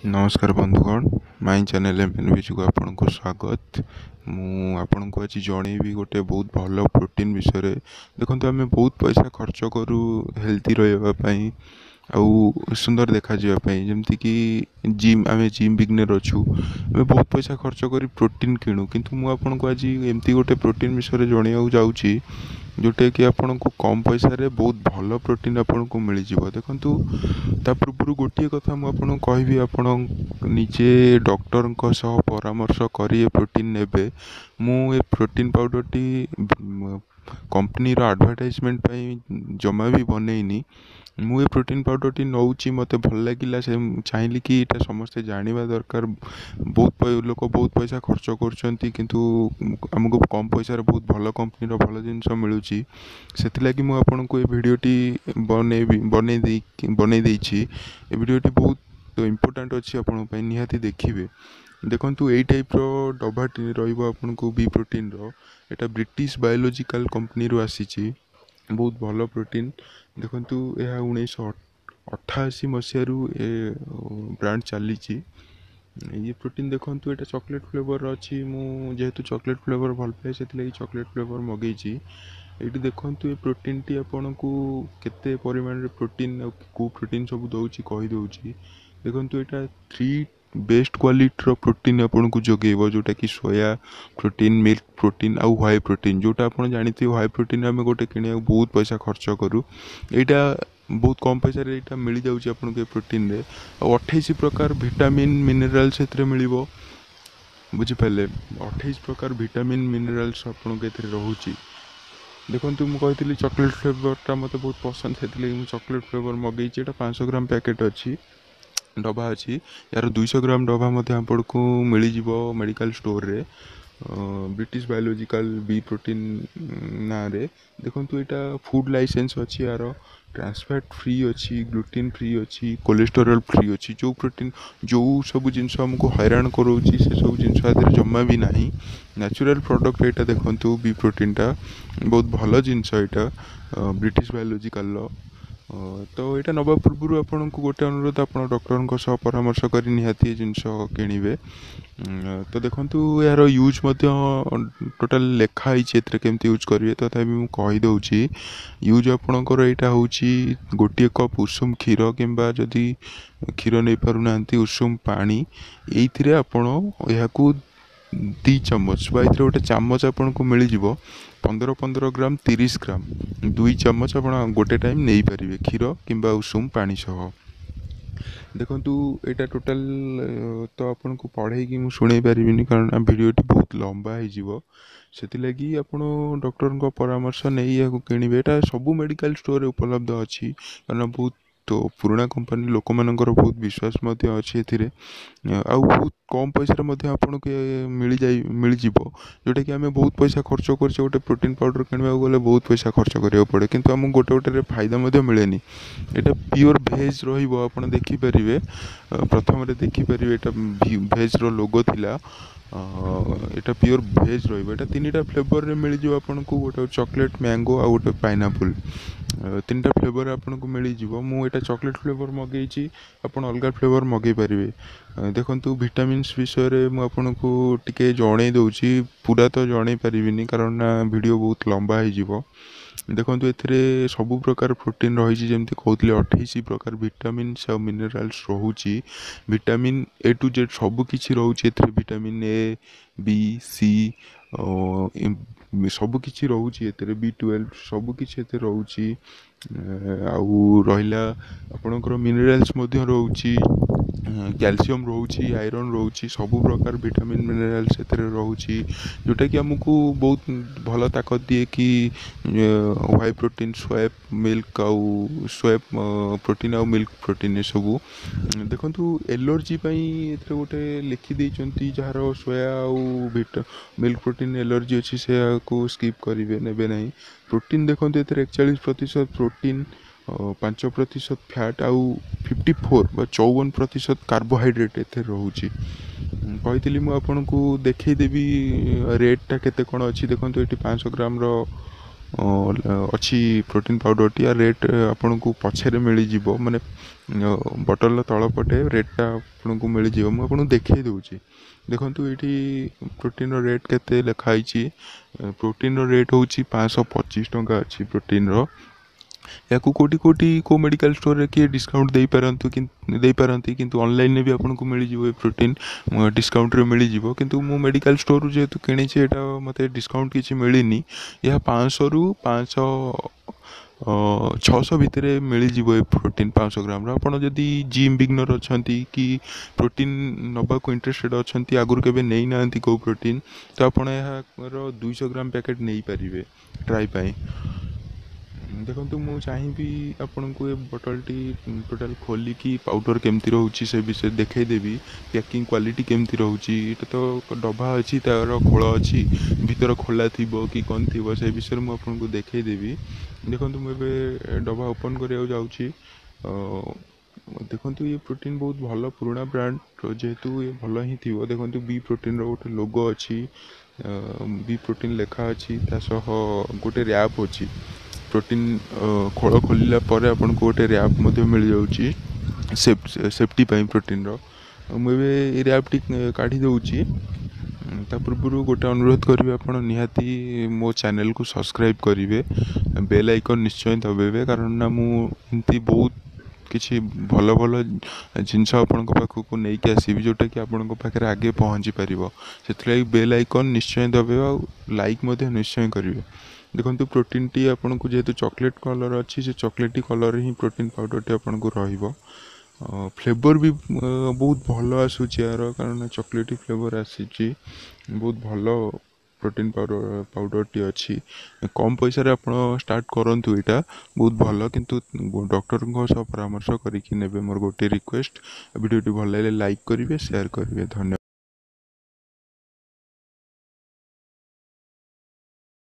नमस्कार बंधुगण my channel एमएनवीजी को आपन को स्वागत। मु आपन को आज जनइबी गोटे बहुत भल प्रोटीन विषय देखो आम बहुत पैसा खर्च करूँ हेल्थी रही आउ सुंदर देखा जावाई जमती कि आम जिम बिगनर अच्छू आम बहुत पैसा खर्च कर प्रोटीन किणु किंतु मुझे आज एमती गोटे प्रोटीन विषय जनइबा जाऊँगी जोटा कि आपन को कम पैसा रे बहुत भल प्रोटीन आपन को मिल जाव। देखु ता पूर्व गोटे कथा मुझे कहि आपण निजे डॉक्टर परामर्श कर प्रोटीन नेबे। मु protein powder T company advertisement जमा भी बनईनी। मुझे प्रोटीन पाउडर टी नौची मत भल लगे से चाहिए कि इटा समस्ते जाना दरकार। बहुत लोक बहुत पैसा खर्च करमको कम पैसा बहुत भल कंपनी भल जिनस मिलूँ से मुझे भिडटी बनई भिडटी बहुत इम्पोर्टाट अच्छी आपण निहाती देखिए। देखु यही टाइप डब्बा रन को बी प्रोटीन एटा ब्रिटिश बायोलॉजिकल कंपनी रू आसी बहुत भल प्रोटीन। देखु यह 1988 मसीह ब्रांड चली ये प्रोटीन। देखो ये चॉकलेट फ्लेवर अच्छी जेहेतु चॉकलेट फ्लेवर भल पाए से चॉकलेट फ्लेवर मगई ये देखो ये प्रोटीन टी आपन को केते परिमाण रे प्रोटीन को प्रोटीन सब दौची कही दौची। देखो यहाँ 3 बेस्ट क्वालिटी प्रोटीन आपन को जगेब जोटा कि सोया प्रोटीन मिल्क प्रोटीन आउ व्हाई प्रोटीन जोटा आप जानते व्हाई प्रोटीन आम गोटे किणा बहुत पैसा खर्च करूँ यहाँ बहुत कम पैसा यहाँ मिल जाऊँगी आपन को प्रोटीन रे 28 प्रकार विटामिन मिनरल्स मिल बुझिपारे 28 प्रकार विटामिन मिनरल्स आपन को रोचे। देखो मुझे चॉकलेट फ्लेवरटा मत बहुत पसंद से चॉकलेट फ्लेवर मगई 500 ग्राम पैकेट अच्छी डब्बा अच्छी यार 200 ग्राम डब्बा आपन को मिल जाव मेडिकल स्टोर रे ब्रिटिश बायोलॉजिकल बी प्रोटीन ना रे। देखो यहाँ फूड लाइसेंस अच्छी यार ट्रांसफैट फ्री अच्छी ग्लूटेन फ्री अच्छी कोलेस्टेरोल फ्री अच्छी जो प्रोटीन जो सब जिनस आमको हैरान करोची से सब जिनस जमा भी ना नेचुरल प्रोडक्ट यहाँ देखो बी प्रोटीन टा बहुत भल जिनस यहाँ ब्रिटिश बायोलॉजिकल तो यहाँ नवा पूर्व आपन को गोटे अनुरोध आप डॉक्टर परामर्श कर निहाती जिनस किणवे। तो देखु यार यूज टोटाल लिखाई केमती यूज करेंगे तथापि मुझे कहीदे यूज आपणकर यहाँ हूँ गोटे कप उषुम क्षीर किंबा जदि क्षीर नहीं पारना उषुम पानी ये आपण यहाँ 2 चम्मच बा गोटे चामच आपन को मिल जाव 15-15 ग्राम 30 ग्राम 2 चम्मच आप गोटे टाइम नहीं पारे क्षीर किंबा उषुम पानी सह। देखु यहाँ टोटाल तो आपन को पढ़े कि शुणे पारि कारण भिडियोटी बहुत लंबा हो से आपड़ डॉक्टर परामर्श नहीं या किणवे। यहाँ सब मेडिकल स्टोर रे उपलब्ध अच्छी कारण बहुत तो पुराना कंपनी लोक मानकर बहुत विश्वास अच्छी आउ बहुत कम पैसा आपन को मिल जोटा कि आम बहुत पैसा खर्च कर गोटे प्रोटीन पाउडर किणवा गले बहुत पैसा खर्च करा पड़े किंतु आमको गोटे गोटे फायदा मिले। यहाँ प्योर भेज रहा देखिपारे प्रथम देखिपारे यहाँ भेज लोगो थिला यहाँ प्योर भेज रहा 3टा फ्लेवर रे मिल जाव आपन को गोटे चॉकलेट मैंगो आ गोटे पाइनएप्पल 3टा फ्लेवर आपन को मिल जाव। मुझे चॉकलेट फ्लेवर मगई आप अलग फ्लेवर मगई पारे। देखु विटामिन्स विषय मुझे को टिके जन दूसरी पूरा तो जन पारि कारण वीडियो बहुत लंबा हो। देखो ए सबु प्रकार प्रोटीन रही जमी कहते 28 प्रकार विटामिन्स और मिनरल्स रोचे विटामिन A to Z सबकि रोचे विटामिन A B C सबकि रोचे B12 सबकि रोचे आउ रहा आपणकर मिनरल्स रोचे कैल्शियम रोचे आयरन रोचे सबु प्रकार विटामिन मिनरल्स रोचे जोटा कि आमको बहुत भल ताकत दिए कि व्हाई प्रोटीन सोया मिल्क आउ सोया प्रोटीन आउ मिल्क प्रोटीन सब। देखु एलर्जी गोटे लिखिदे जार सोया आउ मिल्क प्रोटीन एलर्जी अच्छी से स्किप करेंगे नेबे ना। प्रोटीन देखो 41% प्रोटीन 5% फैट आउ 54% कार्बोहाइड्रेट ए रोचे। कही मुझे आपन को देखईदेवी रेटा केते कौन अच्छी। देखो ये 500 ग्राम अच्छी प्रोटीन पाउडर टी रेट आपन को पछे मिल माने बटल तलपटे रेटा आपन को मिल मुझे देखई दूची देखो ये प्रोटीन रेट केते लिखाई प्रोटीन रेट हूँ 525 टंका अच्छी प्रोटीन या कोटी कोटी को मेडिकल स्टोर रे किए डिस्काउंट दे पारती किंतु ऑनलाइन भी आपको मिल जाए प्रोटीन डिस्काउंट रे मिल जाए किंतु मु मेडिकल स्टोर जेहेतु किणी एटा मते डिस्काउंट किसी मिलनी यह 500 रु 600 भितर मिल जाए प्रोटीन 500 ग्राम आपड़ जदि जिम बिगनर अच्छा कि प्रोटीन नवा को इंटरेस्टेड अच्छा आगुरी केवे नहीं ना को प्रोटीन तो आपड़ यार 200 ग्राम पैकेट नहीं पारे ट्राई पाई देखो मुझे चाहिए आपन को ये बटल टी टोटाल खोलिकी पाउडर केमती रोचे से विषय देखईदेवी पैकिंग क्वालिटी केमती रोचे तो डब्बा अच्छी तार खोल अच्छी भितर खोला थी कि कौन थी से विषय मुझे आपको देखईदेवी देखो मुझे डब्बा ओपन करा जाऊँगी देखो ये प्रोटीन बहुत भल पुराना ब्रांड जेहेतु ये भल ही थी देखो बी प्रोटीन गोटे लोगो अच्छी बी प्रोटीन लेखा अच्छी गोटे रैप अच्छी प्रोटीन खोल खोलला आपन को गोटे रैप मिल जाऊँगी सेफ्टी प्रोटीन मुझे रैप टी काढ़ी दूची पूर्व गोटे अनुरोध करेंगे आपड़ निहाती मो चैनल को सब्सक्राइब करेंगे बेल आइकन निश्चय दबेबे कारण ना मुझे बहुत किसी भल भल जिनस आपण पाखक नहीं कि आसबि जोटा कि आपण पाखे आगे पहुँची पार से बेल आइकन निश्चय दबे लाइक निश्चय करेंगे देखो प्रोटीन टी आपन को जेहेतु चॉकलेट कलर अच्छी से चॉकलेटी कलर ही प्रोटीन पाउडर टी आपन को रहिबो फ्लेवर भी बहुत भल आसूची यार कारण चॉकलेटी फ्लेवर आसी बहुत भल प्रोटीन पाउडर टी अच्छी कम पैसा रे आपण स्टार्ट करंतु एटा बहुत भल किंतु डॉक्टर सह परामर्श करके नेबे मोर गोटे रिक्वेस्ट वीडियो टी भल लाइक करेंगे शेयर करेंगे धन्यवाद।